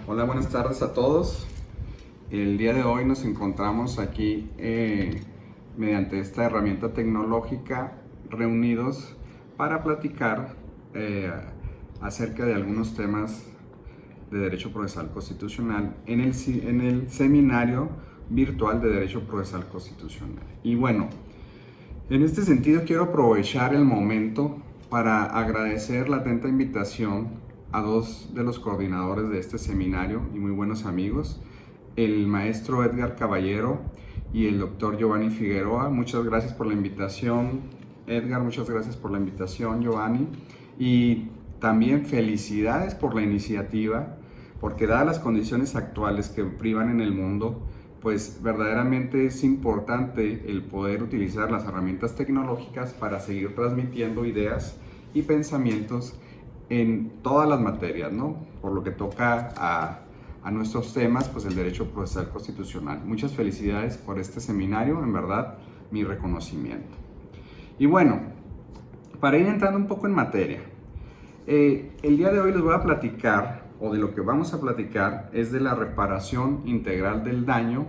Hola, buenas tardes a todos. El día de hoy nos encontramos aquí mediante esta herramienta tecnológica reunidos para platicar acerca de algunos temas de Derecho Procesal Constitucional en el seminario virtual de Derecho Procesal Constitucional. Y bueno, en este sentido quiero aprovechar el momento para agradecer la atenta invitación a dos de los coordinadores de este seminario y muy buenos amigos, el maestro Edgar Caballero y el doctor Giovanni Figueroa. Muchas gracias por la invitación, Edgar, muchas gracias por la invitación, Giovanni, y también felicidades por la iniciativa, porque dadas las condiciones actuales que privan en el mundo, pues verdaderamente es importante el poder utilizar las herramientas tecnológicas para seguir transmitiendo ideas y pensamientos en todas las materias, ¿no? Por lo que toca a nuestros temas, pues el derecho procesal constitucional. Muchas felicidades por este seminario, en verdad, mi reconocimiento. Y bueno, para ir entrando un poco en materia, el día de hoy les voy a platicar, o de lo que vamos a platicar, es de la reparación integral del daño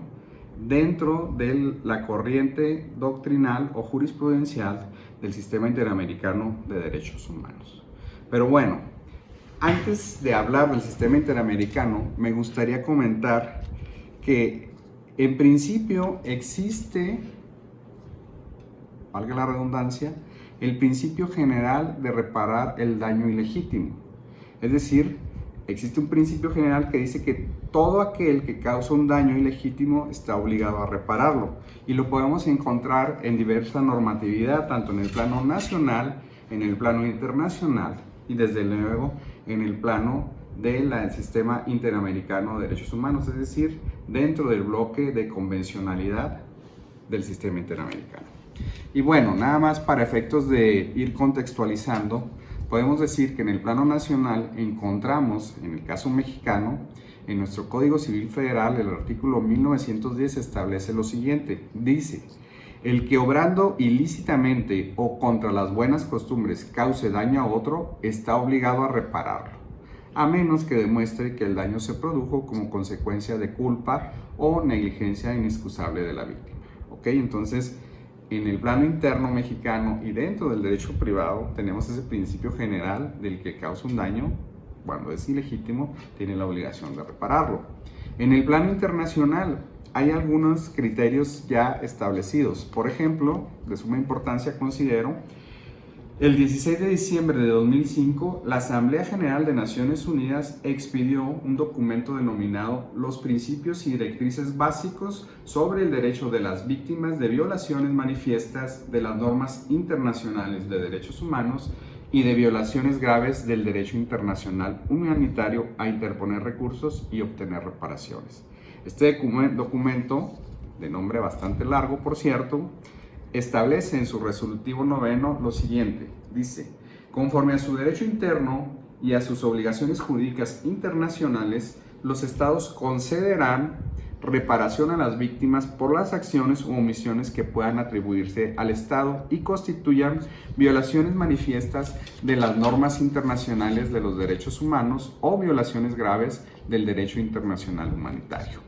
dentro de la corriente doctrinal o jurisprudencial del Sistema Interamericano de Derechos Humanos. Pero bueno, antes de hablar del Sistema Interamericano, me gustaría comentar que en principio existe, valga la redundancia, el principio general de reparar el daño ilegítimo. Es decir, existe un principio general que dice que todo aquel que causa un daño ilegítimo está obligado a repararlo. Y lo podemos encontrar en diversa normatividad, tanto en el plano nacional, en el plano internacional y desde luego en el plano del Sistema Interamericano de Derechos Humanos, es decir, dentro del bloque de convencionalidad del Sistema Interamericano. Y bueno, nada más para efectos de ir contextualizando, podemos decir que en el plano nacional encontramos, en el caso mexicano, en nuestro Código Civil Federal, el artículo 1910 establece lo siguiente, dice: el que obrando ilícitamente o contra las buenas costumbres cause daño a otro, está obligado a repararlo, a menos que demuestre que el daño se produjo como consecuencia de culpa o negligencia inexcusable de la víctima. ¿Ok? Entonces, en el plano interno mexicano y dentro del derecho privado tenemos ese principio general del que causa un daño, cuando es ilegítimo, tiene la obligación de repararlo. En el plano internacional hay algunos criterios ya establecidos. Por ejemplo, de suma importancia considero, el 16 de diciembre de 2005, la Asamblea General de Naciones Unidas expidió un documento denominado Los Principios y Directrices Básicos sobre el Derecho de las Víctimas de Violaciones Manifiestas de las Normas Internacionales de Derechos Humanos y de Violaciones Graves del Derecho Internacional Humanitario a interponer recursos y obtener reparaciones. Este documento, de nombre bastante largo por cierto, establece en su resolutivo noveno lo siguiente, dice: conforme a su derecho interno y a sus obligaciones jurídicas internacionales, los estados concederán reparación a las víctimas por las acciones u omisiones que puedan atribuirse al estado y constituyan violaciones manifiestas de las normas internacionales de los derechos humanos o violaciones graves del derecho internacional humanitario.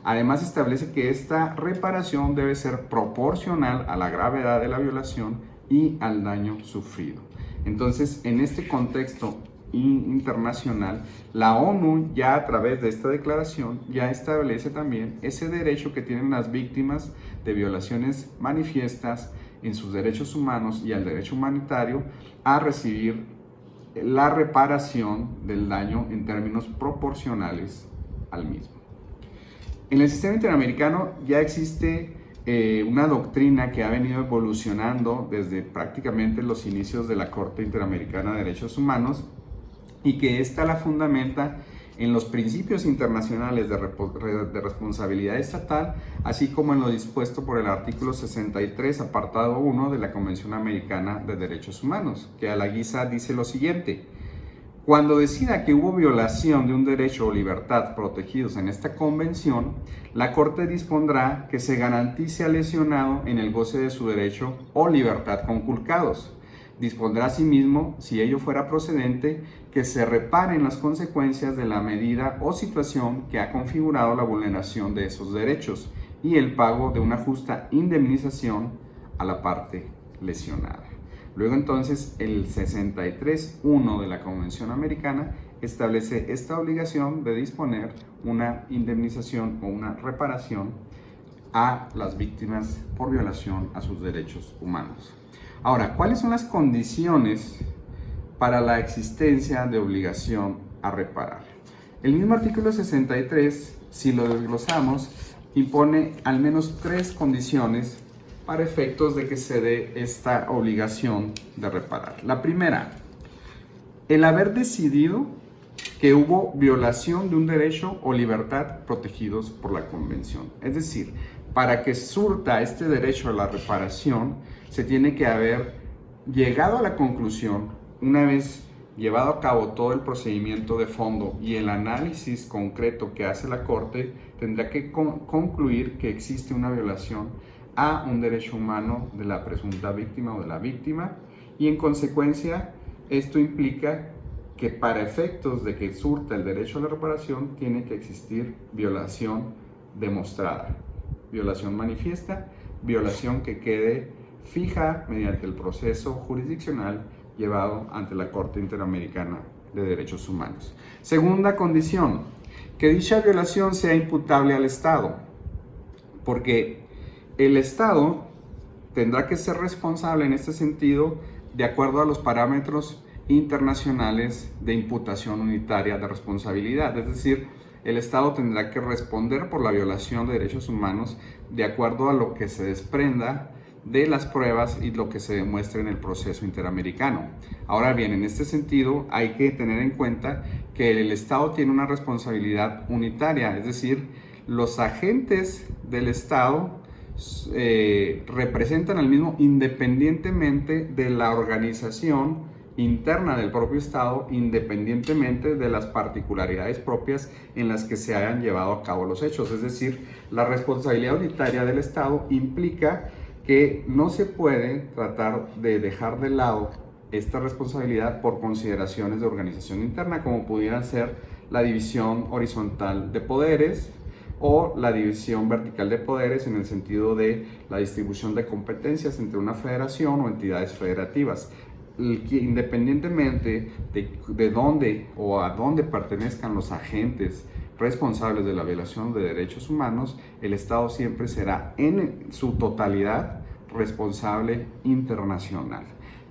Además, establece que esta reparación debe ser proporcional a la gravedad de la violación y al daño sufrido. Entonces, en este contexto internacional, la ONU ya a través de esta declaración ya establece también ese derecho que tienen las víctimas de violaciones manifiestas en sus derechos humanos y al derecho humanitario a recibir la reparación del daño en términos proporcionales al mismo. En el sistema interamericano ya existe una doctrina que ha venido evolucionando desde prácticamente los inicios de la Corte Interamericana de Derechos Humanos y que esta la fundamenta en los principios internacionales de responsabilidad estatal, así como en lo dispuesto por el artículo 63, apartado 1 de la Convención Americana de Derechos Humanos, que a la guisa dice lo siguiente: cuando decida que hubo violación de un derecho o libertad protegidos en esta convención, la Corte dispondrá que se garantice al lesionado en el goce de su derecho o libertad conculcados, Dispondrá asimismo, si ello fuera procedente, que se reparen las consecuencias de la medida o situación que ha configurado la vulneración de esos derechos y el pago de una justa indemnización a la parte lesionada. Luego entonces el 63.1 de la Convención Americana establece esta obligación de disponer una indemnización o una reparación a las víctimas por violación a sus derechos humanos. Ahora, ¿cuáles son las condiciones para la existencia de obligación a reparar? El mismo artículo 63, si lo desglosamos, impone al menos 3 condiciones para efectos de que se dé esta obligación de reparar. La primera, el haber decidido que hubo violación de un derecho o libertad protegidos por la Convención. Es decir, para que surta este derecho a la reparación, se tiene que haber llegado a la conclusión, una vez llevado a cabo todo el procedimiento de fondo y el análisis concreto que hace la Corte, tendrá que concluir que existe una violación a un derecho humano de la presunta víctima o de la víctima, y en consecuencia esto implica que para efectos de que surta el derecho a la reparación tiene que existir violación demostrada, violación manifiesta, violación que quede fija mediante el proceso jurisdiccional llevado ante la Corte Interamericana de Derechos Humanos. Segunda condición, que dicha violación sea imputable al Estado, porque el Estado tendrá que ser responsable en este sentido de acuerdo a los parámetros internacionales de imputación unitaria de responsabilidad. Es decir, el Estado tendrá que responder por la violación de derechos humanos de acuerdo a lo que se desprenda de las pruebas y lo que se demuestre en el proceso interamericano. Ahora bien, en este sentido hay que tener en cuenta que el Estado tiene una responsabilidad unitaria, es decir, los agentes del Estado representan al mismo independientemente de la organización interna del propio Estado, independientemente de las particularidades propias en las que se hayan llevado a cabo los hechos. Es decir, la responsabilidad unitaria del Estado implica que no se puede tratar de dejar de lado esta responsabilidad por consideraciones de organización interna, como pudieran ser la división horizontal de poderes o la división vertical de poderes en el sentido de la distribución de competencias entre una federación o entidades federativas. Independientemente de dónde o a dónde pertenezcan los agentes responsables de la violación de derechos humanos, el Estado siempre será en su totalidad responsable internacional.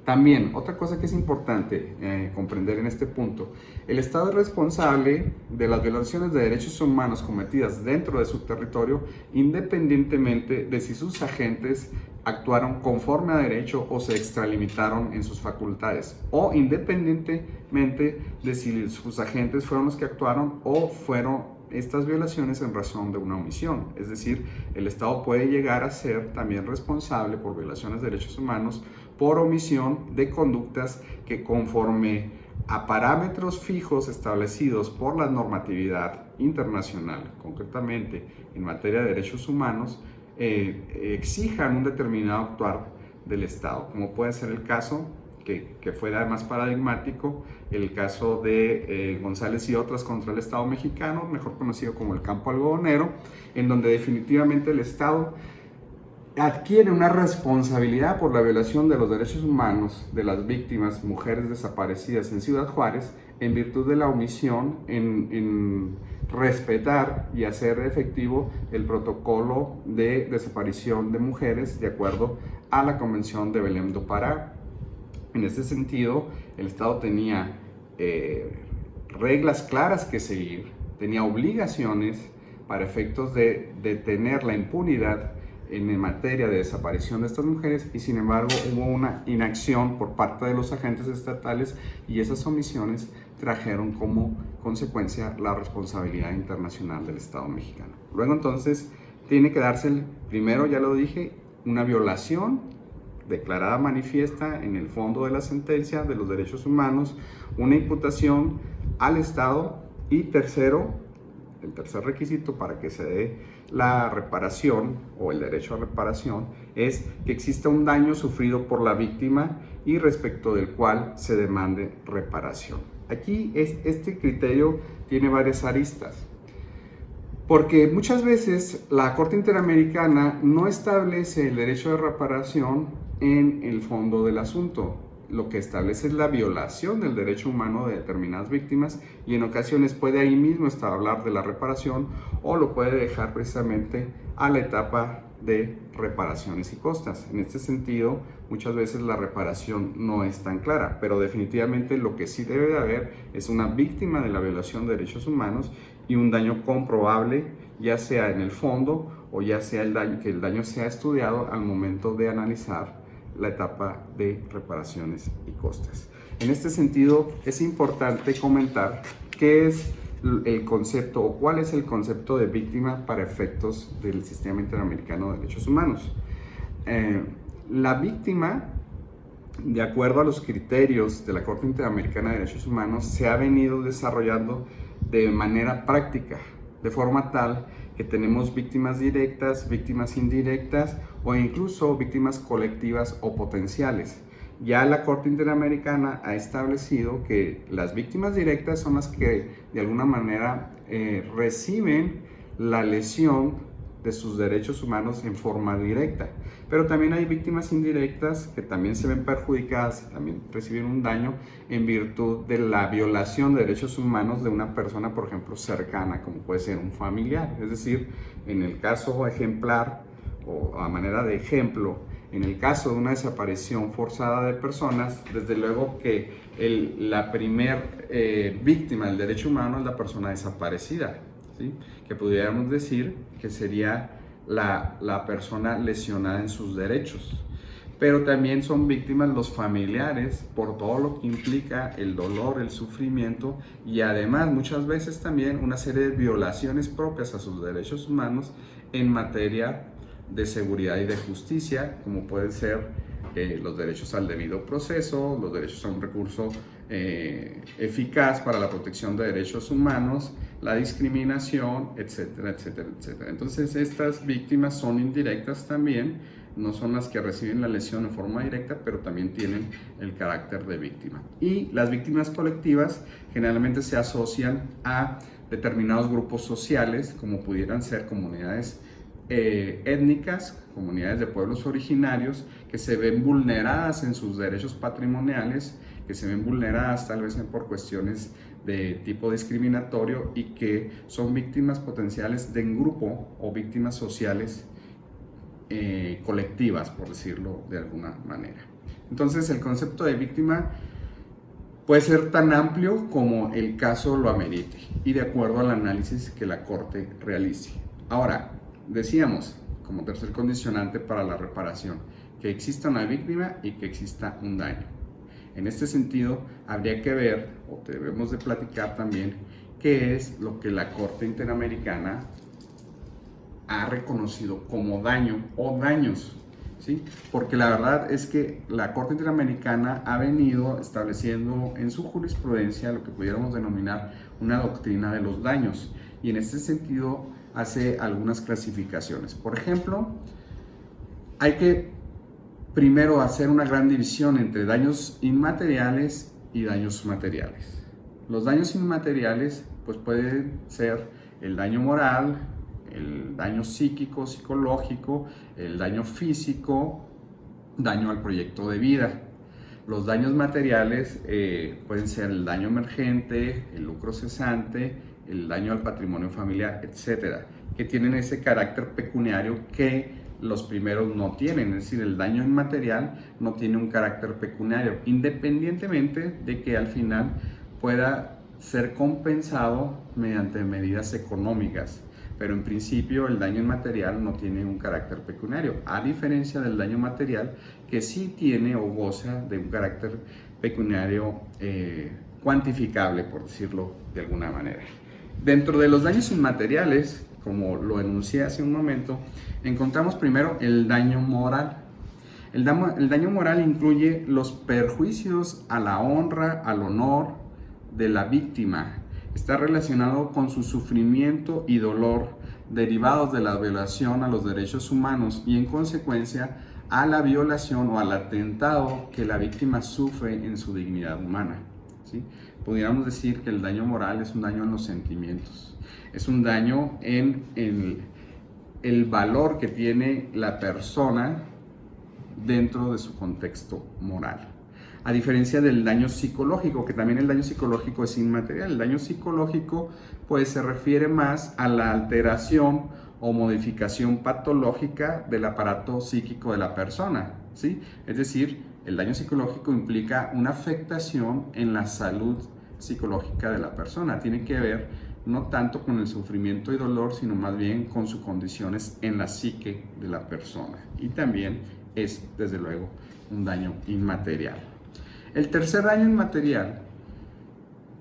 También, otra cosa que es importante comprender en este punto, el Estado es responsable de las violaciones de derechos humanos cometidas dentro de su territorio, independientemente de si sus agentes actuaron conforme a derecho o se extralimitaron en sus facultades, o independientemente de si sus agentes fueron los que actuaron o fueron estas violaciones en razón de una omisión. Es decir, el Estado puede llegar a ser también responsable por violaciones de derechos humanos por omisión de conductas que, conforme a parámetros fijos establecidos por la normatividad internacional, concretamente en materia de derechos humanos, exijan un determinado actuar del Estado, como puede ser el caso que fue además paradigmático, el caso de González y otras contra el Estado mexicano, mejor conocido como el campo algodonero, en donde definitivamente el Estado adquiere una responsabilidad por la violación de los derechos humanos de las víctimas, mujeres desaparecidas en Ciudad Juárez, en virtud de la omisión en respetar y hacer efectivo el protocolo de desaparición de mujeres de acuerdo a la Convención de Belém do Pará. En este sentido, el Estado tenía reglas claras que seguir, tenía obligaciones para efectos de detener la impunidad en materia de desaparición de estas mujeres, y sin embargo hubo una inacción por parte de los agentes estatales y esas omisiones trajeron como consecuencia la responsabilidad internacional del Estado mexicano. Luego entonces tiene que darse, primero ya lo dije, una violación declarada manifiesta en el fondo de la sentencia de los derechos humanos, una imputación al Estado, y tercero, el tercer requisito para que se dé la reparación o el derecho a reparación es que exista un daño sufrido por la víctima y respecto del cual se demande reparación. Aquí este criterio tiene varias aristas, porque muchas veces la Corte Interamericana no establece el derecho de reparación en el fondo del asunto. Lo que establece es la violación del derecho humano de determinadas víctimas y en ocasiones puede ahí mismo hablar de la reparación o lo puede dejar precisamente a la etapa de reparaciones y costas. En este sentido, muchas veces la reparación no es tan clara, pero definitivamente lo que sí debe de haber es una víctima de la violación de derechos humanos y un daño comprobable, ya sea en el fondo o ya sea que el daño sea estudiado al momento de analizar la etapa de reparaciones y costas. En este sentido, es importante comentar qué es el concepto o cuál es el concepto de víctima para efectos del Sistema Interamericano de Derechos Humanos. La víctima, de acuerdo a los criterios de la Corte Interamericana de Derechos Humanos, se ha venido desarrollando de manera práctica, de forma tal que tenemos víctimas directas, víctimas indirectas o incluso víctimas colectivas o potenciales. Ya la Corte Interamericana ha establecido que las víctimas directas son las que de alguna manera reciben la lesión de sus derechos humanos en forma directa, pero también hay víctimas indirectas que también se ven perjudicadas, también reciben un daño en virtud de la violación de derechos humanos de una persona, por ejemplo, cercana, como puede ser un familiar. Es decir, en el caso ejemplar o a manera de ejemplo, en el caso de una desaparición forzada de personas, desde luego que la primer víctima del derecho humano es la persona desaparecida, ¿sí? Que pudiéramos decir que sería la persona lesionada en sus derechos. Pero también son víctimas los familiares por todo lo que implica el dolor, el sufrimiento y además muchas veces también una serie de violaciones propias a sus derechos humanos en materia de seguridad y de justicia, como pueden ser los derechos al debido proceso, los derechos a un recurso eficaz para la protección de derechos humanos, la discriminación, etcétera, etcétera, etcétera. Entonces estas víctimas son indirectas también, no son las que reciben la lesión en forma directa, pero también tienen el carácter de víctima. Y las víctimas colectivas generalmente se asocian a determinados grupos sociales, como pudieran ser comunidades étnicas, comunidades de pueblos originarios que se ven vulneradas en sus derechos patrimoniales, que se ven vulneradas tal vez por cuestiones de tipo discriminatorio y que son víctimas potenciales de un grupo o víctimas sociales colectivas, por decirlo de alguna manera. Entonces el concepto de víctima puede ser tan amplio como el caso lo amerite y de acuerdo al análisis que la Corte realice. Ahora, decíamos, como tercer condicionante para la reparación, que exista una víctima y que exista un daño. En este sentido, habría que ver, o debemos de platicar también, qué es lo que la Corte Interamericana ha reconocido como daño o daños, ¿sí? Porque la verdad es que la Corte Interamericana ha venido estableciendo en su jurisprudencia lo que pudiéramos denominar una doctrina de los daños, y en este sentido hace algunas clasificaciones. Por ejemplo, hay que primero hacer una gran división entre daños inmateriales y daños materiales. Los daños inmateriales pues pueden ser el daño moral, el daño psíquico, psicológico, el daño físico, daño al proyecto de vida. Los daños materiales pueden ser el daño emergente, el lucro cesante, el daño al patrimonio familiar, etcétera, que tienen ese carácter pecuniario que los primeros no tienen. Es decir, el daño inmaterial no tiene un carácter pecuniario, independientemente de que al final pueda ser compensado mediante medidas económicas. Pero en principio el daño inmaterial no tiene un carácter pecuniario, a diferencia del daño material que sí tiene o goza de un carácter pecuniario cuantificable, por decirlo de alguna manera. Dentro de los daños inmateriales, como lo enuncié hace un momento, encontramos primero el daño moral. El daño moral incluye los perjuicios a la honra, al honor de la víctima, está relacionado con su sufrimiento y dolor derivados de la violación a los derechos humanos y en consecuencia a la violación o al atentado que la víctima sufre en su dignidad humana, ¿sí? Pudiéramos decir que el daño moral es un daño en los sentimientos, es un daño en el valor que tiene la persona dentro de su contexto moral. A diferencia del daño psicológico, que también el daño psicológico es inmaterial. El daño psicológico pues se refiere más a la alteración o modificación patológica del aparato psíquico de la persona, ¿sí? Es decir, el daño psicológico implica una afectación en la salud psicológica de la persona. Tiene que ver no tanto con el sufrimiento y dolor, sino más bien con sus condiciones en la psique de la persona. Y también es, desde luego, un daño inmaterial. El tercer daño inmaterial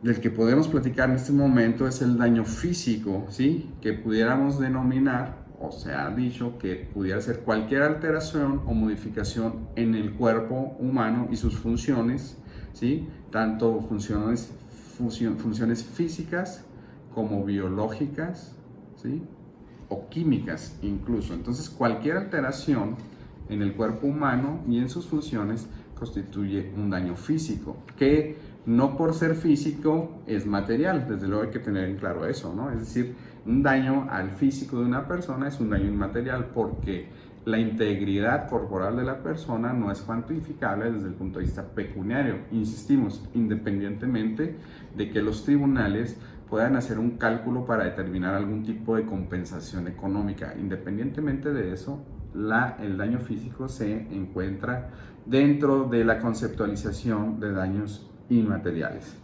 del que podemos platicar en este momento es el daño físico, ¿sí? Que pudiéramos denominar, o se ha dicho que pudiera ser cualquier alteración o modificación en el cuerpo humano y sus funciones, ¿sí? Tanto funciones físicas como biológicas, ¿sí? O químicas incluso. Entonces, cualquier alteración en el cuerpo humano y en sus funciones constituye un daño físico, que no por ser físico es material. Desde luego hay que tener en claro eso, ¿no? Es decir, un daño al físico de una persona es un daño inmaterial porque la integridad corporal de la persona no es cuantificable desde el punto de vista pecuniario. Insistimos, independientemente de que los tribunales puedan hacer un cálculo para determinar algún tipo de compensación económica. Independientemente de eso, el daño físico se encuentra dentro de la conceptualización de daños inmateriales.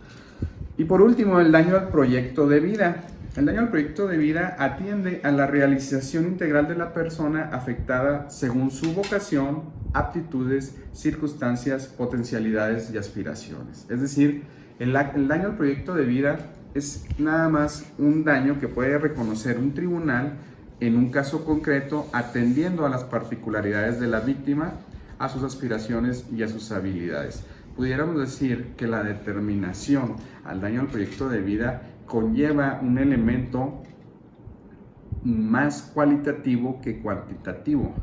Y por último, el daño al proyecto de vida. El daño al proyecto de vida atiende a la realización integral de la persona afectada según su vocación, aptitudes, circunstancias, potencialidades y aspiraciones. Es decir, el daño al proyecto de vida es nada más un daño que puede reconocer un tribunal en un caso concreto, atendiendo a las particularidades de la víctima, a sus aspiraciones y a sus habilidades. Pudiéramos decir que la determinación al daño al proyecto de vida conlleva un elemento más cualitativo que cuantitativo.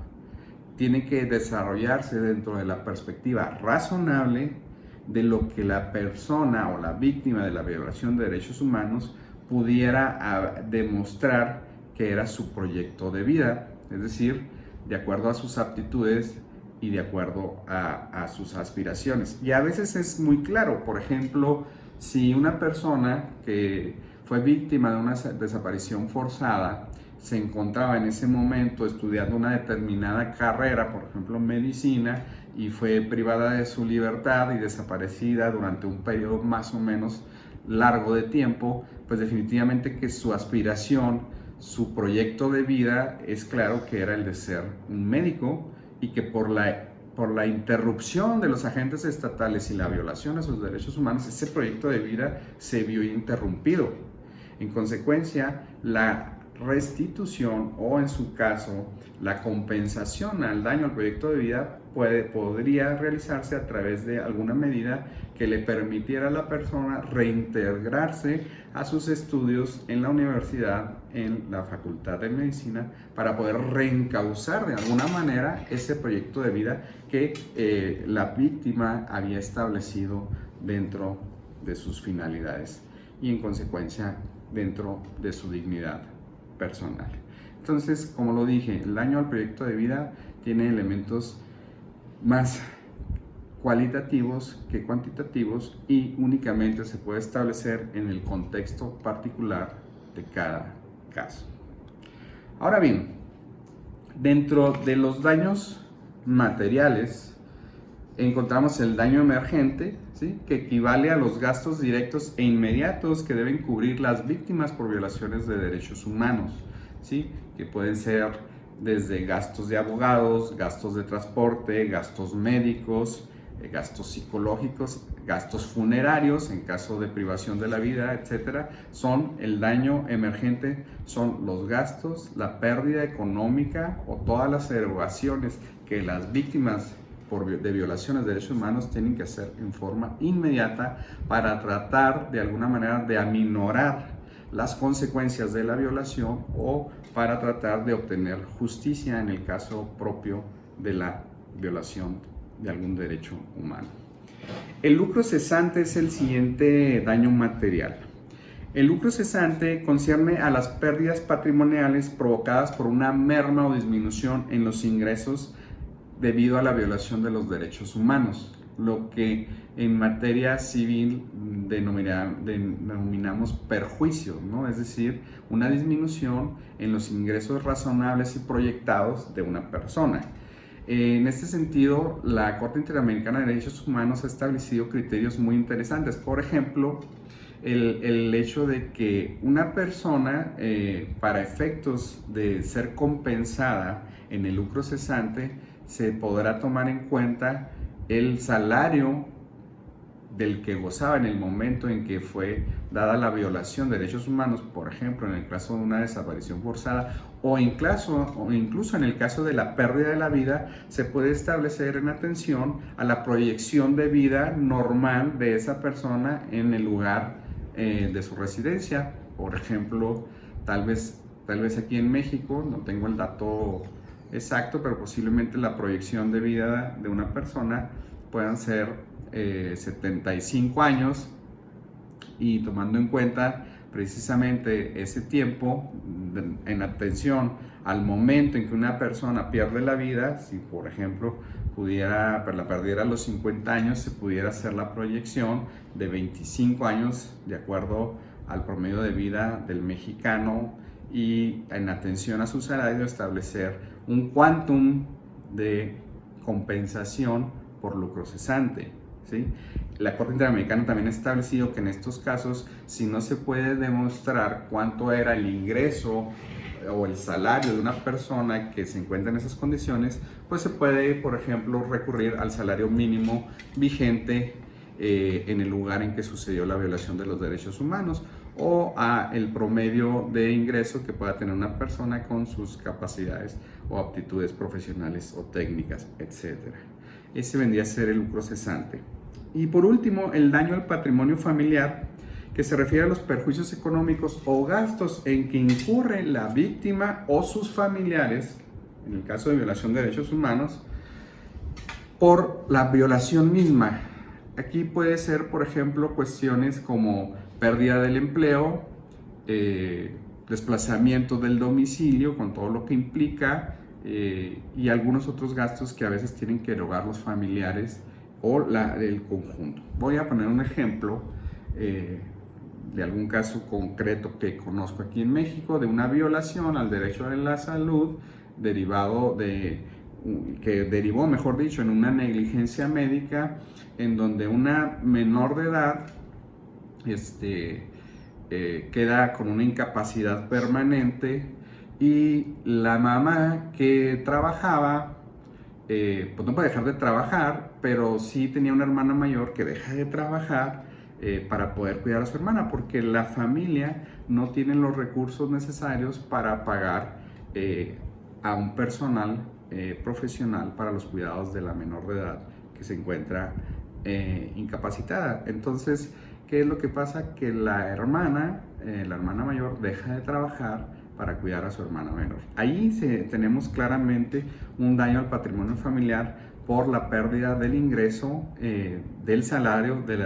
Tiene que desarrollarse dentro de la perspectiva razonable de lo que la persona o la víctima de la violación de derechos humanos pudiera demostrar que era su proyecto de vida, es decir, de acuerdo a sus aptitudes y de acuerdo a sus aspiraciones. Y a veces es muy claro, por ejemplo, si una persona que fue víctima de una desaparición forzada se encontraba en ese momento estudiando una determinada carrera, por ejemplo medicina, y fue privada de su libertad y desaparecida durante un periodo más o menos largo de tiempo, pues definitivamente que su aspiración, su proyecto de vida es claro que era el de ser un médico, y que por la interrupción de los agentes estatales y la violación a sus derechos humanos, ese proyecto de vida se vio interrumpido. En consecuencia, la restitución o en su caso la compensación al daño al proyecto de vida podría realizarse a través de alguna medida que le permitiera a la persona reintegrarse a sus estudios en la universidad, en la Facultad de Medicina, para poder reencauzar de alguna manera ese proyecto de vida que la víctima había establecido dentro de sus finalidades y en consecuencia dentro de su dignidad personal. Entonces, como lo dije, el daño al proyecto de vida tiene elementos más cualitativos que cuantitativos y únicamente se puede establecer en el contexto particular de cada caso. Ahora bien, dentro de los daños materiales encontramos el daño emergente, ¿sí?, que equivale a los gastos directos e inmediatos que deben cubrir las víctimas por violaciones de derechos humanos, ¿sí?, que pueden ser desde gastos de abogados, gastos de transporte, gastos médicos, gastos psicológicos, gastos funerarios en caso de privación de la vida, etcétera. Son el daño emergente, son los gastos, la pérdida económica o todas las erogaciones que las víctias de violaciones de derechos humanos tienen que ser en forma inmediata para tratar de alguna manera de aminorar las consecuencias de la violación o para tratar de obtener justicia en el caso propio de la violación de algún derecho humano. El lucro cesante es el siguiente daño material. El lucro cesante concierne a las pérdidas patrimoniales provocadas por una merma o disminución en los ingresos debido a la violación de los derechos humanos, lo que en materia civil denominamos perjuicio, ¿no? Es decir, una disminución en los ingresos razonables y proyectados de una persona. En este sentido, la Corte Interamericana de Derechos Humanos ha establecido criterios muy interesantes. Por ejemplo, el hecho de que una persona, para efectos de ser compensada en el lucro cesante, se podrá tomar en cuenta el salario del que gozaba en el momento en que fue dada la violación de derechos humanos, por ejemplo, en el caso de una desaparición forzada o incluso en el caso de la pérdida de la vida, se puede establecer en atención a la proyección de vida normal de esa persona en el lugar de su residencia. Por ejemplo, tal vez aquí en México, no tengo el dato exacto, pero posiblemente la proyección de vida de una persona puedan ser 75 años, y tomando en cuenta precisamente ese tiempo en atención al momento en que una persona pierde la vida, si por ejemplo la perdiera a los 50 años, se pudiera hacer la proyección de 25 años de acuerdo al promedio de vida del mexicano, y en atención a su salario establecer un quantum de compensación por lucro cesante, ¿sí? La Corte Interamericana también ha establecido que en estos casos, si no se puede demostrar cuánto era el ingreso o el salario de una persona que se encuentra en esas condiciones, pues se puede, por ejemplo, recurrir al salario mínimo vigente en el lugar en que sucedió la violación de los derechos humanos, o a el promedio de ingreso que pueda tener una persona con sus capacidades o aptitudes profesionales o técnicas, etc. Ese vendría a ser el lucro cesante. Y por último, el daño al patrimonio familiar, que se refiere a los perjuicios económicos o gastos en que incurre la víctima o sus familiares, en el caso de violación de derechos humanos, por la violación misma. Aquí puede ser, por ejemplo, cuestiones como pérdida del empleo, desplazamiento del domicilio con todo lo que implica, y algunos otros gastos que a veces tienen que erogar los familiares o el conjunto. Voy a poner un ejemplo de algún caso concreto que conozco aquí en México, de una violación al derecho a la salud que derivó, mejor dicho, en una negligencia médica en donde una menor de edad queda con una incapacidad permanente, y la mamá que trabajaba, pues no puede dejar de trabajar, pero sí tenía una hermana mayor que deja de trabajar para poder cuidar a su hermana, porque la familia no tiene los recursos necesarios para pagar a un personal profesional para los cuidados de la menor de edad que se encuentra incapacitada. Entonces, ¿qué es lo que pasa? Que la hermana mayor deja de trabajar para cuidar a su hermana menor. Ahí tenemos claramente un daño al patrimonio familiar por la pérdida del ingreso del salario de la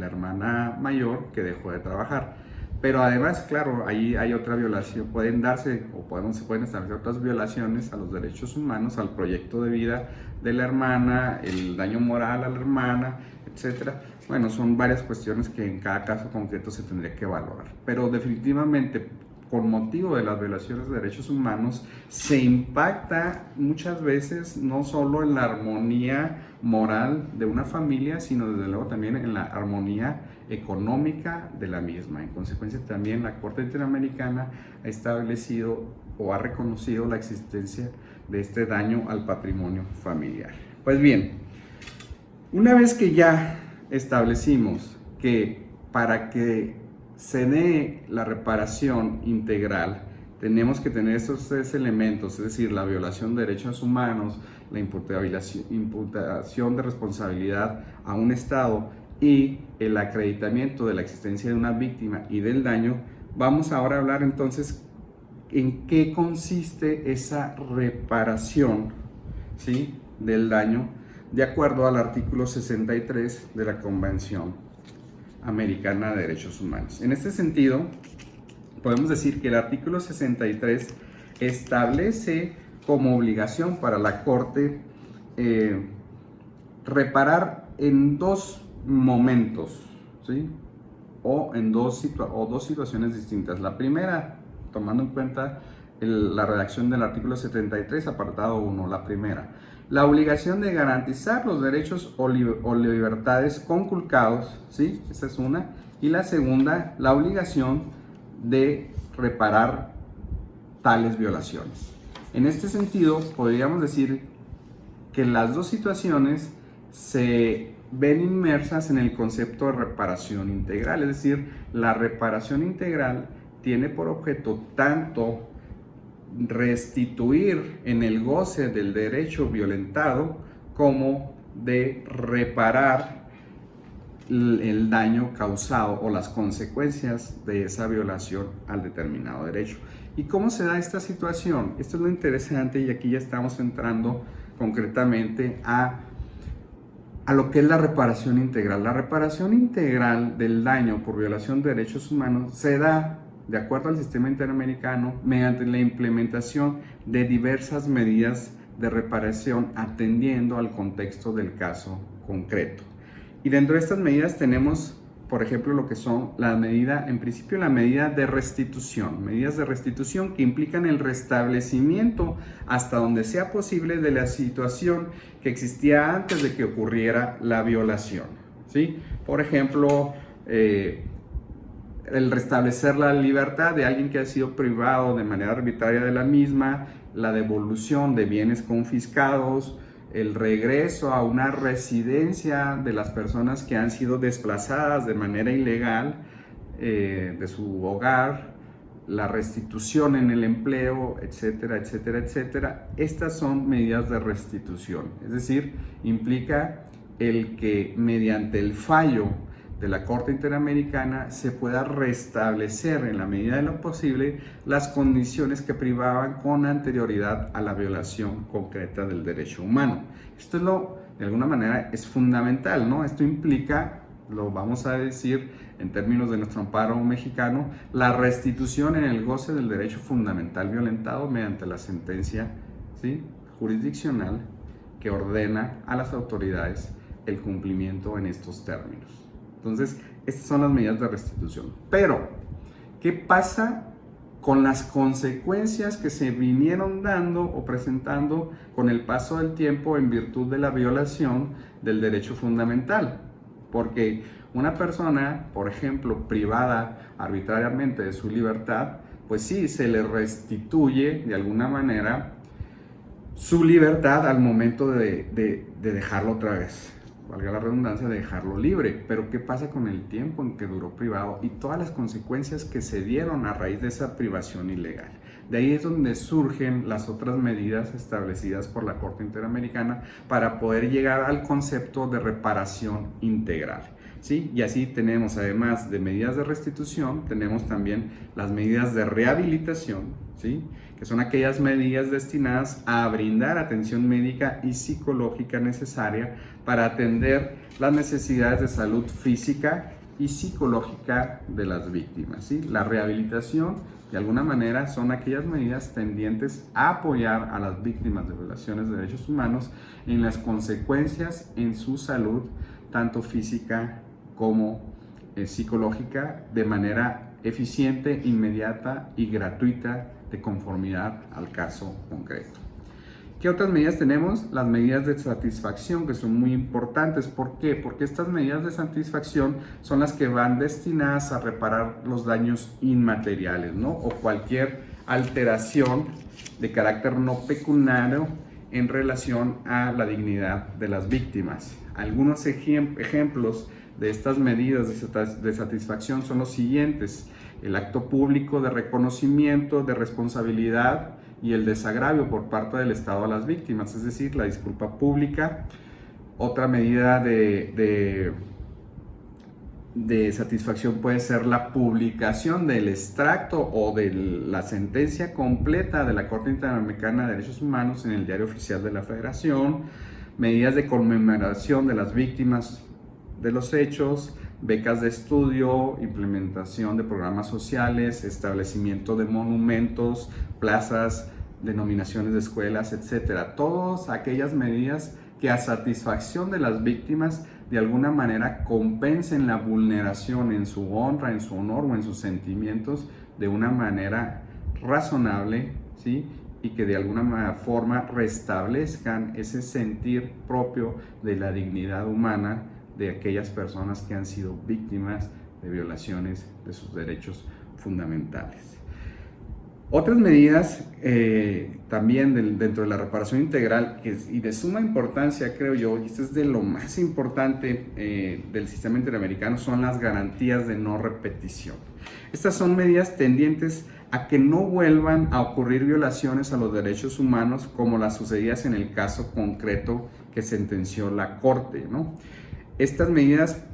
hermana mayor que dejó de trabajar. Pero además, claro, ahí hay otra violación, se pueden establecer otras violaciones a los derechos humanos, al proyecto de vida de la hermana, el daño moral a la hermana, etc. Bueno, son varias cuestiones que en cada caso concreto se tendría que valorar. Pero definitivamente, con motivo de las violaciones de derechos humanos, se impacta muchas veces no solo en la armonía moral de una familia, sino desde luego también en la armonía económica de la misma. En consecuencia, también la Corte Interamericana ha establecido o ha reconocido la existencia de este daño al patrimonio familiar. Pues bien, una vez que ya establecimos que para que se dé la reparación integral tenemos que tener estos tres elementos, es decir, la violación de derechos humanos, la imputación de responsabilidad a un Estado y el acreditamiento de la existencia de una víctima y del daño. Vamos ahora a hablar entonces en qué consiste esa reparación, ¿sí?, del daño, de acuerdo al artículo 63 de la Convención Americana de Derechos Humanos. En este sentido, podemos decir que el artículo 63 establece como obligación para la Corte reparar en dos momentos, ¿sí?, o en dos situaciones distintas. La primera, tomando en cuenta la redacción del artículo 73, apartado 1, la primera, la obligación de garantizar los derechos o libertades conculcados, ¿sí?, esa es una, y la segunda, la obligación de reparar tales violaciones. En este sentido, podríamos decir que las dos situaciones se ven inmersas en el concepto de reparación integral, es decir, la reparación integral tiene por objeto tanto restituir en el goce del derecho violentado como de reparar el daño causado o las consecuencias de esa violación al determinado derecho. ¿Y cómo se da esta situación? Esto es lo interesante, y aquí ya estamos entrando concretamente a lo que es la reparación integral. La reparación integral del daño por violación de derechos humanos se da, de acuerdo al sistema interamericano, mediante la implementación de diversas medidas de reparación atendiendo al contexto del caso concreto. Y dentro de estas medidas tenemos, por ejemplo, lo que son en principio la medida de restitución, medidas de restitución que implican el restablecimiento hasta donde sea posible de la situación que existía antes de que ocurriera la violación, ¿sí? Por ejemplo, el restablecer la libertad de alguien que ha sido privado de manera arbitraria de la misma, la devolución de bienes confiscados, el regreso a una residencia de las personas que han sido desplazadas de manera ilegal de su hogar, la restitución en el empleo, etcétera, etcétera, etcétera. Estas son medidas de restitución, es decir, implica el que mediante el fallo de la Corte Interamericana se pueda restablecer en la medida de lo posible las condiciones que privaban con anterioridad a la violación concreta del derecho humano. Esto de alguna manera es fundamental, ¿no? Esto implica, lo vamos a decir en términos de nuestro amparo mexicano, la restitución en el goce del derecho fundamental violentado mediante la sentencia, ¿sí?, jurisdiccional que ordena a las autoridades el cumplimiento en estos términos. Entonces, estas son las medidas de restitución. Pero, ¿qué pasa con las consecuencias que se vinieron dando o presentando con el paso del tiempo en virtud de la violación del derecho fundamental? Porque una persona, por ejemplo, privada arbitrariamente de su libertad, pues sí, se le restituye de alguna manera su libertad al momento de dejarlo otra vez, valga la redundancia, de dejarlo libre. Pero ¿qué pasa con el tiempo en que duró privado y todas las consecuencias que se dieron a raíz de esa privación ilegal? De ahí es donde surgen las otras medidas establecidas por la Corte Interamericana para poder llegar al concepto de reparación integral, ¿sí? Y así tenemos, además de medidas de restitución, tenemos también las medidas de rehabilitación, ¿sí?, que son aquellas medidas destinadas a brindar atención médica y psicológica necesaria para atender las necesidades de salud física y psicológica de las víctimas, ¿sí? La rehabilitación, de alguna manera, son aquellas medidas tendientes a apoyar a las víctimas de violaciones de derechos humanos en las consecuencias en su salud, tanto física como psicológica, de manera eficiente, inmediata y gratuita, de conformidad al caso concreto. ¿Qué otras medidas tenemos? Las medidas de satisfacción, que son muy importantes. ¿Por qué? Porque estas medidas de satisfacción son las que van destinadas a reparar los daños inmateriales, ¿no?, o cualquier alteración de carácter no pecuniario en relación a la dignidad de las víctimas. Algunos ejemplos de estas medidas de satisfacción son los siguientes: el acto público de reconocimiento, de responsabilidad y el desagravio por parte del Estado a las víctimas, es decir, la disculpa pública. Otra medida de satisfacción puede ser la publicación del extracto o de la sentencia completa de la Corte Interamericana de Derechos Humanos en el Diario Oficial de la Federación, medidas de conmemoración de las víctimas de los hechos, becas de estudio, implementación de programas sociales, establecimiento de monumentos, plazas, denominaciones de escuelas, etcétera. Todas aquellas medidas que a satisfacción de las víctimas de alguna manera compensen la vulneración en su honra, en su honor o en sus sentimientos de una manera razonable, ¿sí? Y que de alguna forma restablezcan ese sentir propio de la dignidad humana de aquellas personas que han sido víctimas de violaciones de sus derechos fundamentales. Otras medidas también dentro de la reparación integral y de suma importancia, creo yo, y esto es de lo más importante del sistema interamericano, son las garantías de no repetición. Estas son medidas tendientes a que no vuelvan a ocurrir violaciones a los derechos humanos como las sucedidas en el caso concreto que sentenció la Corte, ¿no? Estas medidas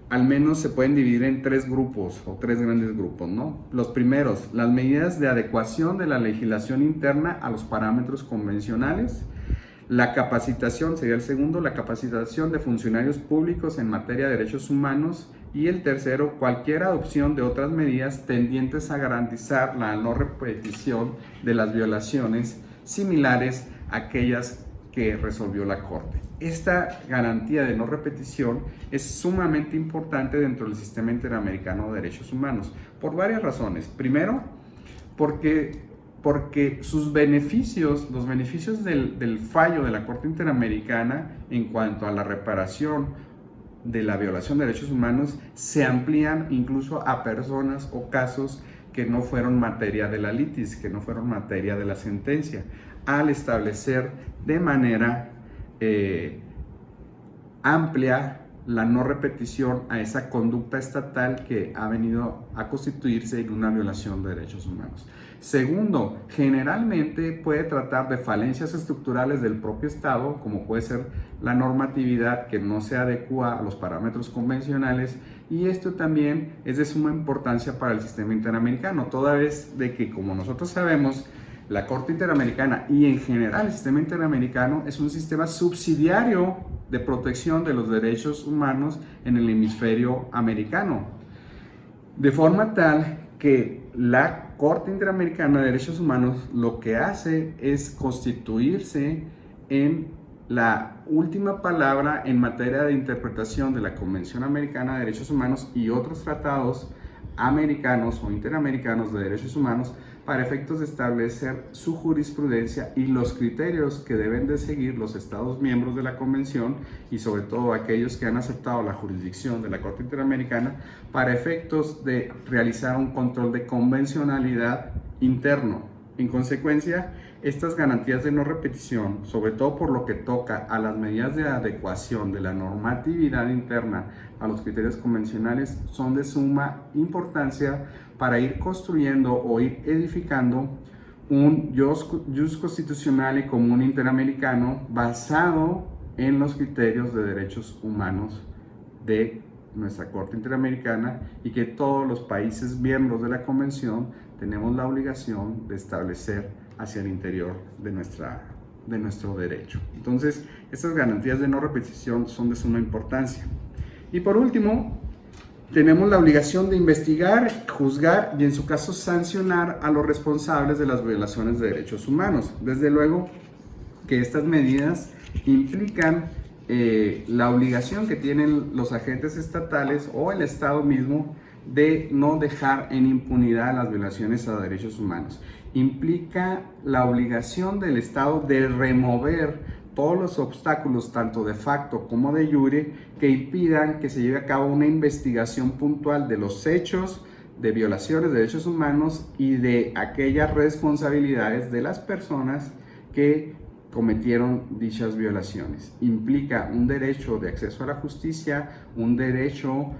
al menos se pueden dividir en tres grupos o tres grandes grupos, ¿no? Los primeros, las medidas de adecuación de la legislación interna a los parámetros convencionales. La capacitación sería el segundo, la capacitación de funcionarios públicos en materia de derechos humanos. Y el tercero, cualquier adopción de otras medidas tendientes a garantizar la no repetición de las violaciones similares a aquellas que resolvió la Corte. Esta garantía de no repetición es sumamente importante dentro del sistema interamericano de derechos humanos por varias razones. Primero, porque sus beneficios, los beneficios del fallo de la Corte Interamericana en cuanto a la reparación de la violación de derechos humanos se amplían incluso a personas o casos que no fueron materia de la litis, que no fueron materia de la sentencia, al establecer de manera amplia la no repetición a esa conducta estatal que ha venido a constituirse en una violación de derechos humanos. Segundo, generalmente puede tratar de falencias estructurales del propio Estado, como puede ser la normatividad que no se adecua a los parámetros convencionales, y esto también es de suma importancia para el sistema interamericano, toda vez de que, como nosotros sabemos, la Corte Interamericana y en general el sistema interamericano es un sistema subsidiario de protección de los derechos humanos en el hemisferio americano. De forma tal que la Corte Interamericana de Derechos Humanos lo que hace es constituirse en la última palabra en materia de interpretación de la Convención Americana de Derechos Humanos y otros tratados americanos o interamericanos de derechos humanos para efectos de establecer su jurisprudencia y los criterios que deben de seguir los Estados miembros de la Convención y sobre todo aquellos que han aceptado la jurisdicción de la Corte Interamericana para efectos de realizar un control de convencionalidad interno. En consecuencia, estas garantías de no repetición, sobre todo por lo que toca a las medidas de adecuación de la normatividad interna a los criterios convencionales, son de suma importancia para ir construyendo o ir edificando un jus constitucional y común interamericano basado en los criterios de derechos humanos de nuestra Corte Interamericana y que todos los países miembros de la Convención tenemos la obligación de establecer hacia el interior de nuestro derecho. Entonces, estas garantías de no repetición son de suma importancia. Y por último, tenemos la obligación de investigar, juzgar y en su caso sancionar a los responsables de las violaciones de derechos humanos. Desde luego que estas medidas implican la obligación que tienen los agentes estatales o el Estado mismo de no dejar en impunidad las violaciones a derechos humanos. Implica la obligación del Estado de remover todos los obstáculos, tanto de facto como de jure, que impidan que se lleve a cabo una investigación puntual de los hechos de violaciones de derechos humanos y de aquellas responsabilidades de las personas que cometieron dichas violaciones. Implica un derecho de acceso a la justicia, un derecho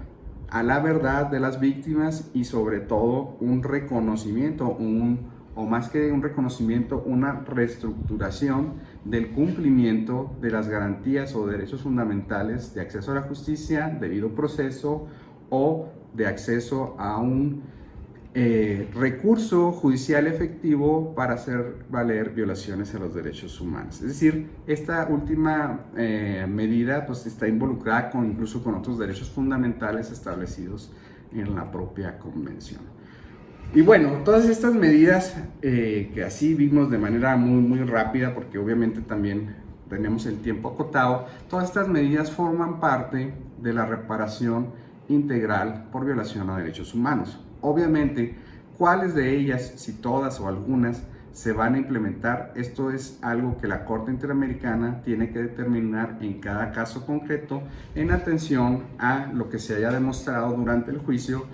a la verdad de las víctimas y sobre todo un reconocimiento, o más que un reconocimiento, una reestructuración del cumplimiento de las garantías o derechos fundamentales de acceso a la justicia, debido proceso o de acceso a un recurso judicial efectivo para hacer valer violaciones a los derechos humanos. Es decir, esta última medida pues está involucrada incluso con otros derechos fundamentales establecidos en la propia convención. Y bueno, todas estas medidas que así vimos de manera muy rápida, porque obviamente también tenemos el tiempo acotado, todas estas medidas forman parte de la reparación integral por violación a derechos humanos. Obviamente, ¿cuáles de ellas, si todas o algunas, se van a implementar? Esto es algo que la Corte Interamericana tiene que determinar en cada caso concreto en atención a lo que se haya demostrado durante el juicio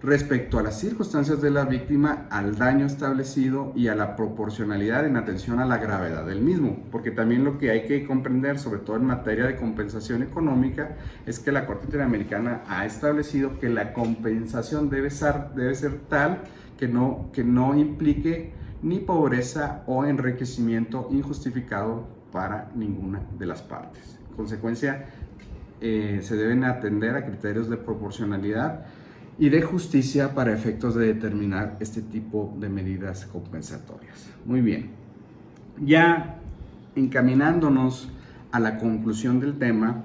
respecto a las circunstancias de la víctima, al daño establecido y a la proporcionalidad en atención a la gravedad del mismo. Porque también lo que hay que comprender, sobre todo en materia de compensación económica, es que la Corte Interamericana ha establecido que la compensación debe ser tal que no implique ni pobreza o enriquecimiento injustificado para ninguna de las partes. En consecuencia, se deben atender a criterios de proporcionalidad y de justicia para efectos de determinar este tipo de medidas compensatorias. Muy bien, ya encaminándonos a la conclusión del tema,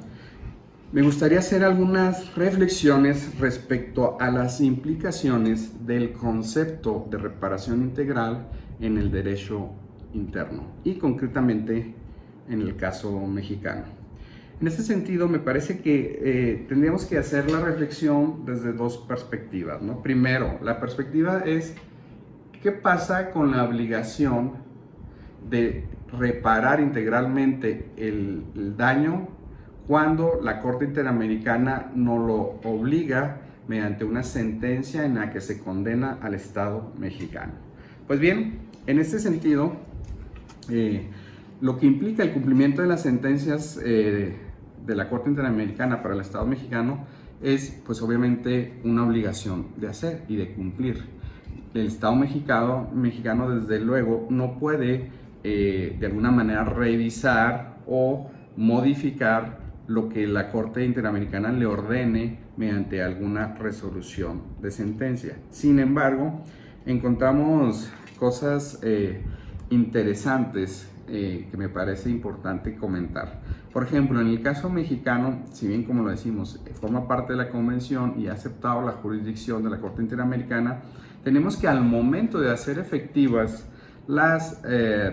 me gustaría hacer algunas reflexiones respecto a las implicaciones del concepto de reparación integral en el derecho interno y concretamente en el caso mexicano. En este sentido, me parece que tendríamos que hacer la reflexión desde dos perspectivas, ¿no? Primero, la perspectiva es ¿qué pasa con la obligación de reparar integralmente el daño cuando la Corte Interamericana nos lo obliga mediante una sentencia en la que se condena al Estado mexicano? Pues bien, en este sentido, lo que implica el cumplimiento de las sentencias de la Corte Interamericana para el Estado mexicano es pues obviamente una obligación de hacer y de cumplir. El Estado mexicano desde luego no puede de alguna manera revisar o modificar lo que la Corte Interamericana le ordene mediante alguna resolución de sentencia. Sin embargo, encontramos cosas interesantes que me parece importante comentar. Por ejemplo, en el caso mexicano, si bien como lo decimos, forma parte de la convención y ha aceptado la jurisdicción de la Corte Interamericana, tenemos que al momento de hacer efectivas las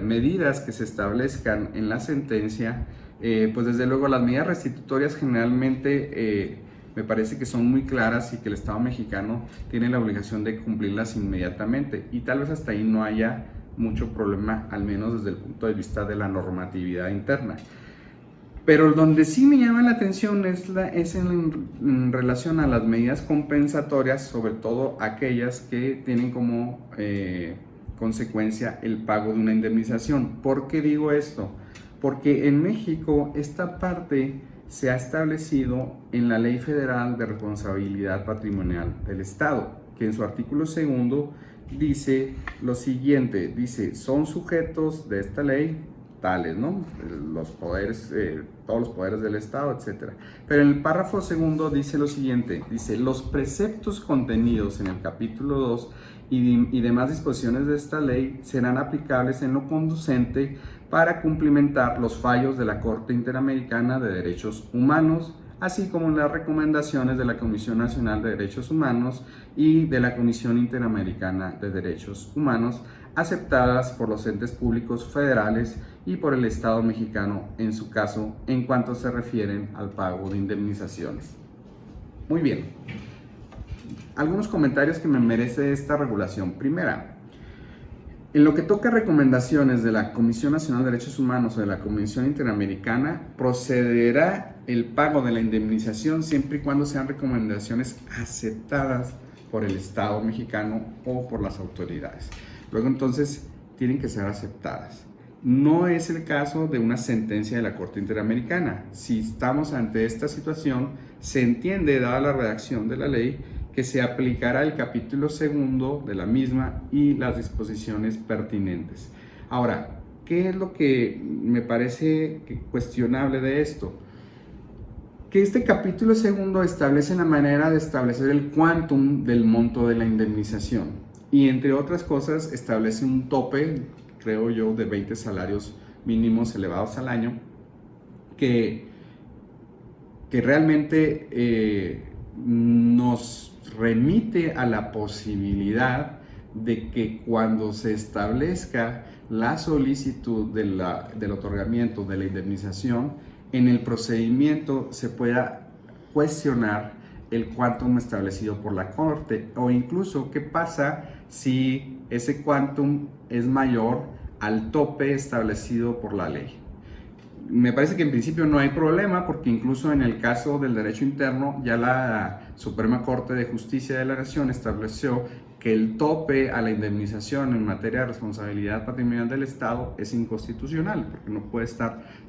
medidas que se establezcan en la sentencia, pues desde luego las medidas restitutorias generalmente me parece que son muy claras y que el Estado mexicano tiene la obligación de cumplirlas inmediatamente, y tal vez hasta ahí no haya mucho problema, al menos desde el punto de vista de la normatividad interna. Pero donde sí me llama la atención es en relación a las medidas compensatorias, sobre todo aquellas que tienen como consecuencia el pago de una indemnización. ¿Por qué digo esto? Porque en México esta parte se ha establecido en la Ley Federal de Responsabilidad Patrimonial del Estado, que en su artículo 2 dice lo siguiente, dice, son sujetos de esta ley tales, ¿no? Los poderes, todos los poderes del Estado, etc. Pero en el párrafo 2 dice lo siguiente, dice, los preceptos contenidos en el capítulo 2 y demás disposiciones de esta ley serán aplicables en lo conducente para cumplimentar los fallos de la Corte Interamericana de Derechos Humanos, así como las recomendaciones de la Comisión Nacional de Derechos Humanos y de la Comisión Interamericana de Derechos Humanos, aceptadas por los entes públicos federales y por el Estado mexicano en su caso, en cuanto se refieren al pago de indemnizaciones. Muy bien, algunos comentarios que me merece esta regulación. Primera, en lo que toca a recomendaciones de la Comisión Nacional de Derechos Humanos o de la Comisión Interamericana, procederá el pago de la indemnización siempre y cuando sean recomendaciones aceptadas por el Estado mexicano o por las autoridades. Luego entonces tienen que ser aceptadas. No es el caso de una sentencia de la Corte Interamericana. Si estamos ante esta situación, se entiende, dada la redacción de la ley, que se aplicará el capítulo segundo de la misma y las disposiciones pertinentes. Ahora, ¿qué es lo que me parece cuestionable de esto? Que este capítulo segundo establece la manera de establecer el quantum del monto de la indemnización y, entre otras cosas, establece un tope, creo yo, de 20 salarios mínimos elevados al año, que realmente nos remite a la posibilidad de que cuando se establezca la solicitud del otorgamiento de la indemnización, en el procedimiento se pueda cuestionar el quantum establecido por la Corte, o incluso qué pasa si ese quantum es mayor al tope establecido por la ley. Me parece que en principio no hay problema, porque incluso en el caso del derecho interno ya la Suprema Corte de Justicia de la Nación estableció que el tope a la indemnización en materia de responsabilidad patrimonial del Estado es inconstitucional, porque no puede estar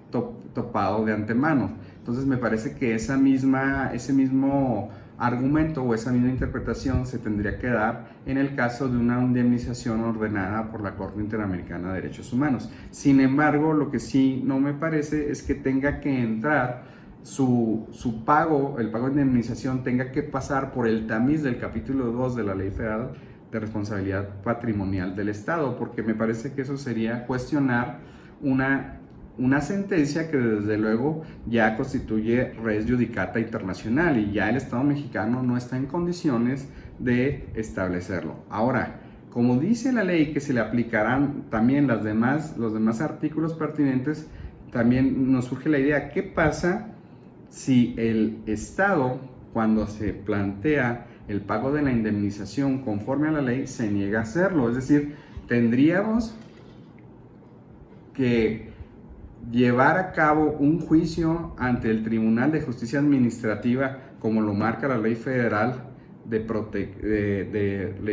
topado de antemano. Entonces me parece que ese mismo argumento o esa misma interpretación se tendría que dar en el caso de una indemnización ordenada por la Corte Interamericana de Derechos Humanos. Sin embargo, lo que sí no me parece es que tenga que entrar su pago, el pago de indemnización tenga que pasar por el tamiz del capítulo 2 de la Ley Federal de Responsabilidad Patrimonial del Estado, porque me parece que eso sería cuestionar una sentencia que desde luego ya constituye res judicata internacional y ya el Estado mexicano no está en condiciones de establecerlo. Ahora, como dice la ley que se le aplicarán también los demás artículos pertinentes, también nos surge la idea, ¿qué pasa si el Estado, cuando se plantea el pago de la indemnización conforme a la ley, se niega a hacerlo? Es decir, tendríamos que llevar a cabo un juicio ante el Tribunal de Justicia Administrativa, como lo marca la Ley Federal Ley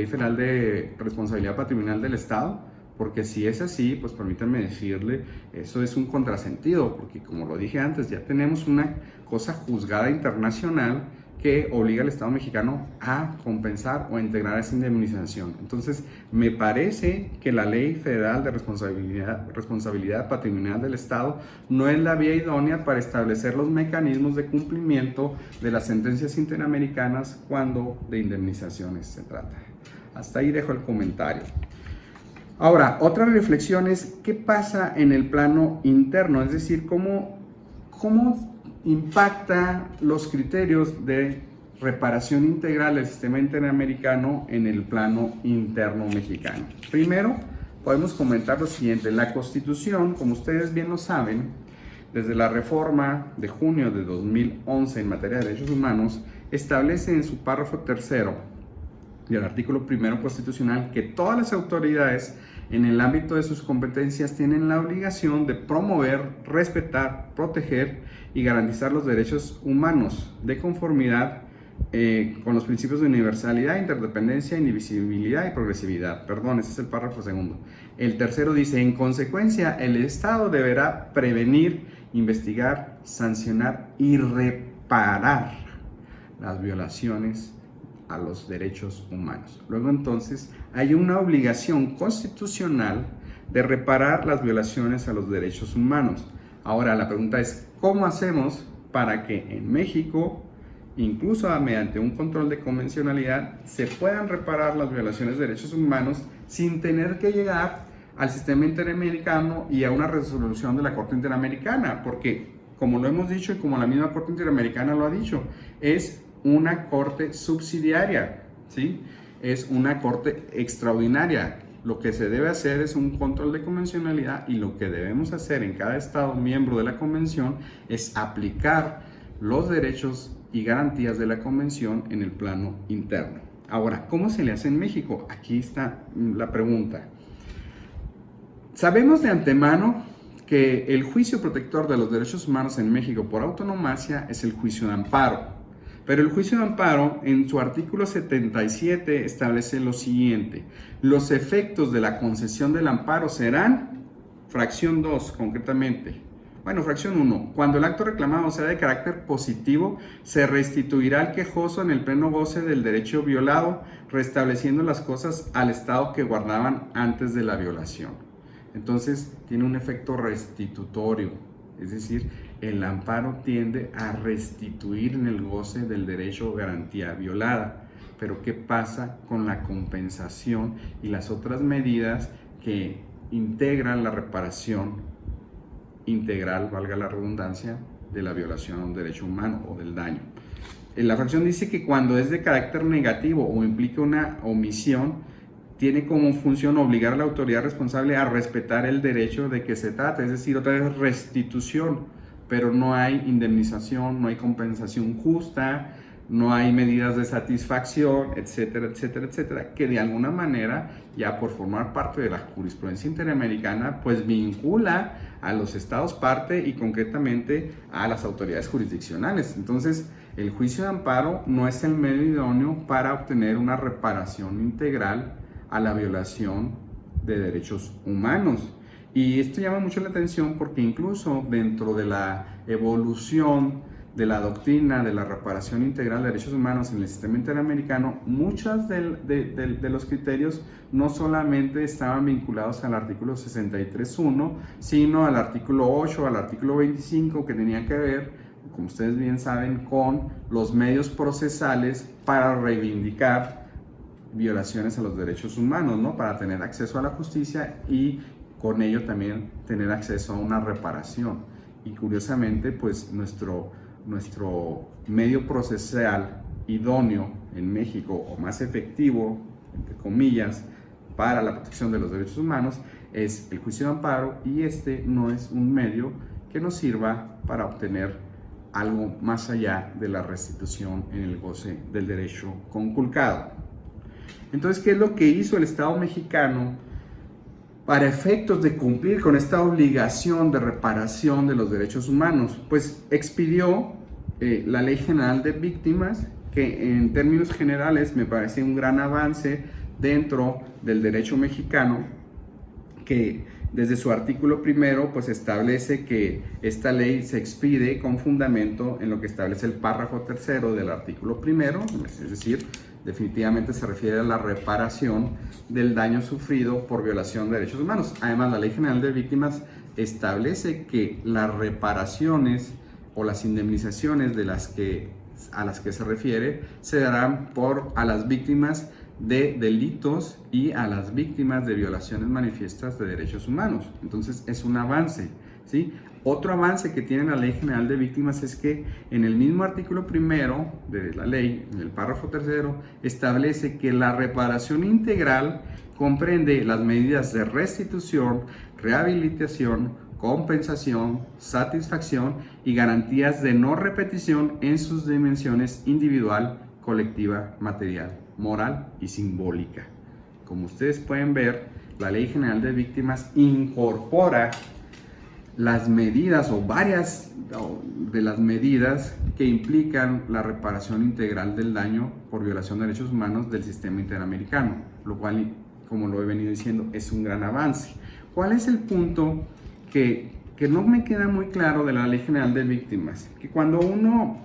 Federal de Responsabilidad Patrimonial del Estado, porque si es así, pues permítanme decirle, eso es un contrasentido, porque como lo dije antes, ya tenemos una cosa juzgada internacional que obliga al Estado mexicano a compensar o a integrar esa indemnización. Entonces, me parece que la Ley Federal de Responsabilidad Patrimonial del Estado no es la vía idónea para establecer los mecanismos de cumplimiento de las sentencias interamericanas cuando de indemnizaciones se trata. Hasta ahí dejo el comentario. Ahora, otra reflexión es qué pasa en el plano interno, es decir, cómo impacta los criterios de reparación integral del sistema interamericano en el plano interno mexicano. Primero, podemos comentar lo siguiente. La Constitución, como ustedes bien lo saben, desde la reforma de junio de 2011 en materia de derechos humanos, establece en su párrafo tercero del artículo primero constitucional que todas las autoridades en el ámbito de sus competencias tienen la obligación de promover, respetar, proteger y garantizar los derechos humanos de conformidad con los principios de universalidad, interdependencia, indivisibilidad y progresividad. Perdón, ese es el párrafo segundo. El tercero dice, en consecuencia, el Estado deberá prevenir, investigar, sancionar y reparar las violaciones a los derechos humanos. Luego entonces hay una obligación constitucional de reparar las violaciones a los derechos humanos. Ahora la pregunta es, ¿cómo hacemos para que en México, incluso mediante un control de convencionalidad, se puedan reparar las violaciones de derechos humanos sin tener que llegar al sistema interamericano y a una resolución de la Corte Interamericana? Porque, como lo hemos dicho y como la misma Corte Interamericana lo ha dicho, es una corte subsidiaria, ¿sí? Es una corte extraordinaria. Lo que se debe hacer es un control de convencionalidad y lo que debemos hacer en cada estado miembro de la convención es aplicar los derechos y garantías de la convención en el plano interno. Ahora, ¿cómo se le hace en México? Aquí está la pregunta. Sabemos de antemano que el juicio protector de los derechos humanos en México por antonomasia es el juicio de amparo. Pero el juicio de amparo, en su artículo 77, establece lo siguiente: los efectos de la concesión del amparo serán fracción 2 concretamente. Bueno, fracción 1. Cuando el acto reclamado sea de carácter positivo, se restituirá al quejoso en el pleno goce del derecho violado, restableciendo las cosas al estado que guardaban antes de la violación. Entonces, tiene un efecto restitutorio, es decir, el amparo tiende a restituir en el goce del derecho o garantía violada. Pero, ¿qué pasa con la compensación y las otras medidas que integran la reparación integral, valga la redundancia, de la violación a un derecho humano o del daño? La fracción dice que cuando es de carácter negativo o implica una omisión, tiene como función obligar a la autoridad responsable a respetar el derecho de que se trata, es decir, otra vez restitución, pero no hay indemnización, no hay compensación justa, no hay medidas de satisfacción, etcétera, etcétera, etcétera, que de alguna manera, ya por formar parte de la jurisprudencia interamericana, pues vincula a los estados parte y concretamente a las autoridades jurisdiccionales. Entonces, el juicio de amparo no es el medio idóneo para obtener una reparación integral a la violación de derechos humanos. Y esto llama mucho la atención porque incluso dentro de la evolución de la doctrina de la reparación integral de derechos humanos en el sistema interamericano, muchos de los criterios no solamente estaban vinculados al artículo 63.1, sino al artículo 8, al artículo 25, que tenían que ver, como ustedes bien saben, con los medios procesales para reivindicar violaciones a los derechos humanos, ¿no? Para tener acceso a la justicia y con ello también tener acceso a una reparación. Y curiosamente, pues nuestro medio procesal idóneo en México, o más efectivo, entre comillas, para la protección de los derechos humanos, es el juicio de amparo, y este no es un medio que nos sirva para obtener algo más allá de la restitución en el goce del derecho conculcado. Entonces, ¿qué es lo que hizo el Estado mexicano para efectos de cumplir con esta obligación de reparación de los derechos humanos? Pues expidió la Ley General de Víctimas, que en términos generales me parece un gran avance dentro del derecho mexicano, que desde su artículo primero pues establece que esta ley se expide con fundamento en lo que establece el párrafo tercero del artículo primero, es decir, definitivamente se refiere a la reparación del daño sufrido por violación de derechos humanos. Además, la Ley General de Víctimas establece que las reparaciones o las indemnizaciones a las que se refiere se darán a las víctimas de delitos y a las víctimas de violaciones manifiestas de derechos humanos. Entonces, es un avance, ¿sí? Otro avance que tiene la Ley General de Víctimas es que en el mismo artículo primero de la ley, en el párrafo tercero, establece que la reparación integral comprende las medidas de restitución, rehabilitación, compensación, satisfacción y garantías de no repetición en sus dimensiones individual, colectiva, material, moral y simbólica. Como ustedes pueden ver, la Ley General de Víctimas incorpora las medidas o varias de las medidas que implican la reparación integral del daño por violación de derechos humanos del sistema interamericano, lo cual, como lo he venido diciendo, es un gran avance. ¿Cuál es el punto que no me queda muy claro de la Ley General de Víctimas? Que cuando uno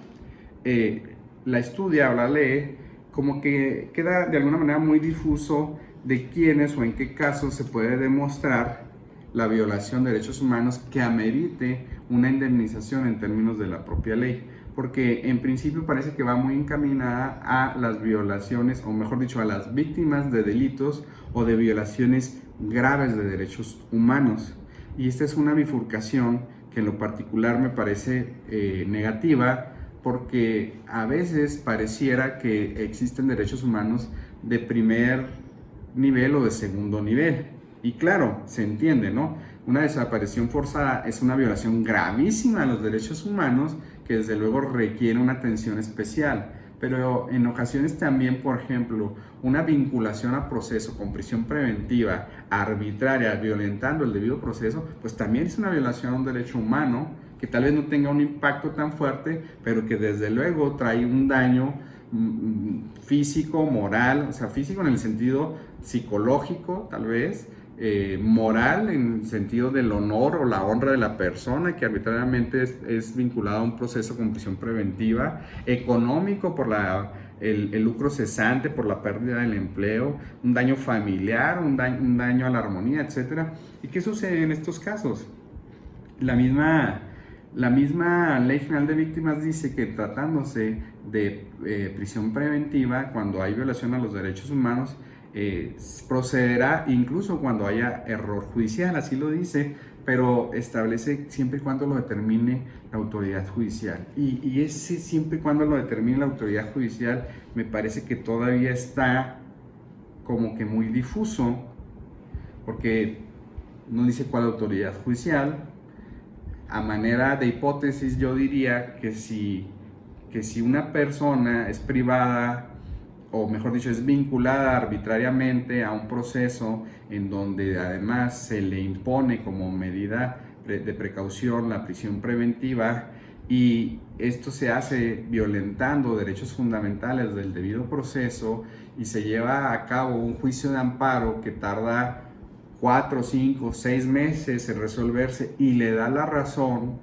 la estudia o la lee, como que queda de alguna manera muy difuso de quiénes o en qué casos se puede demostrar la violación de derechos humanos que amerite una indemnización en términos de la propia ley, porque en principio parece que va muy encaminada a las violaciones, o mejor dicho, a las víctimas de delitos o de violaciones graves de derechos humanos. Y esta es una bifurcación que en lo particular me parece negativa, porque a veces pareciera que existen derechos humanos de primer nivel o de segundo nivel. Y claro, se entiende, ¿no? Una desaparición forzada es una violación gravísima de los derechos humanos que desde luego requiere una atención especial. Pero en ocasiones también, por ejemplo, una vinculación a proceso con prisión preventiva arbitraria, violentando el debido proceso, pues también es una violación a un derecho humano que tal vez no tenga un impacto tan fuerte, pero que desde luego trae un daño físico, moral, o sea, físico en el sentido psicológico, tal vez, moral en el sentido del honor o la honra de la persona, que arbitrariamente es vinculado a un proceso con prisión preventiva, económico por el lucro cesante, por la pérdida del empleo, un daño familiar, un daño a la armonía, etc. ¿Y qué sucede en estos casos? La misma Ley General de Víctimas dice que tratándose de prisión preventiva, cuando hay violación a los derechos humanos, procederá incluso cuando haya error judicial, así lo dice, pero establece siempre y cuando lo determine la autoridad judicial. Y ese siempre y cuando lo determine la autoridad judicial me parece que todavía está como que muy difuso, porque no dice cuál autoridad judicial. A manera de hipótesis yo diría que si una persona es privada, o mejor dicho, es vinculada arbitrariamente a un proceso en donde además se le impone como medida de precaución la prisión preventiva, y esto se hace violentando derechos fundamentales del debido proceso, y se lleva a cabo un juicio de amparo que tarda 4, 5, 6 meses en resolverse y le da la razón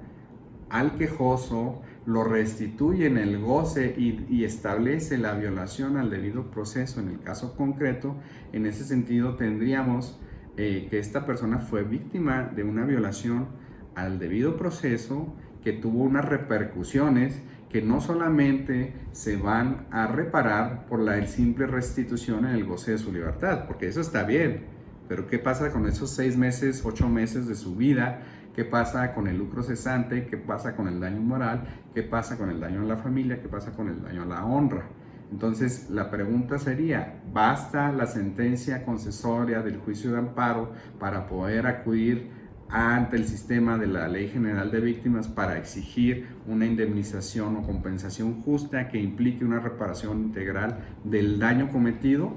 al quejoso, lo restituye en el goce y establece la violación al debido proceso en el caso concreto. En ese sentido tendríamos que esta persona fue víctima de una violación al debido proceso que tuvo unas repercusiones que no solamente se van a reparar por la simple restitución en el goce de su libertad, porque eso está bien, pero ¿qué pasa con esos 6 meses, 8 meses de su vida? ¿Qué pasa con el lucro cesante? ¿Qué pasa con el daño moral? ¿Qué pasa con el daño a la familia? ¿Qué pasa con el daño a la honra? Entonces, la pregunta sería, ¿basta la sentencia concesoria del juicio de amparo para poder acudir ante el sistema de la Ley General de Víctimas para exigir una indemnización o compensación justa que implique una reparación integral del daño cometido?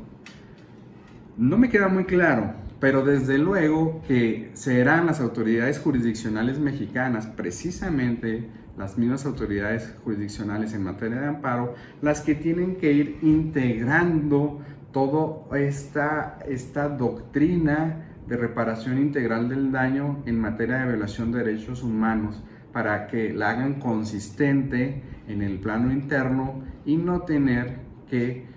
No me queda muy claro, pero desde luego que serán las autoridades jurisdiccionales mexicanas, precisamente las mismas autoridades jurisdiccionales en materia de amparo, las que tienen que ir integrando toda esta doctrina de reparación integral del daño en materia de violación de derechos humanos, para que la hagan consistente en el plano interno y no tener que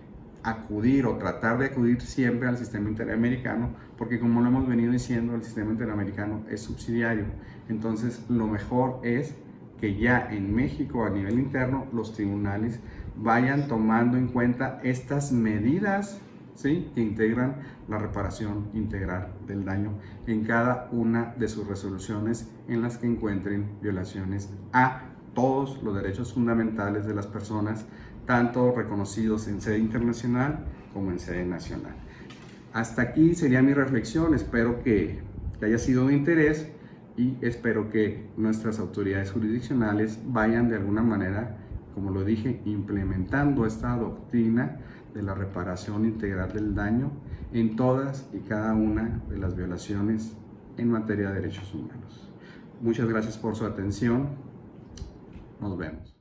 acudir o tratar de acudir siempre al sistema interamericano, porque como lo hemos venido diciendo, el sistema interamericano es subsidiario. Entonces lo mejor es que ya en México a nivel interno los tribunales vayan tomando en cuenta estas medidas, ¿sí?, que integran la reparación integral del daño en cada una de sus resoluciones en las que encuentren violaciones a todos los derechos fundamentales de las personas, tanto reconocidos en sede internacional como en sede nacional. Hasta aquí sería mi reflexión. Espero que haya sido de interés y espero que nuestras autoridades jurisdiccionales vayan de alguna manera, como lo dije, implementando esta doctrina de la reparación integral del daño en todas y cada una de las violaciones en materia de derechos humanos. Muchas gracias por su atención. Nos vemos.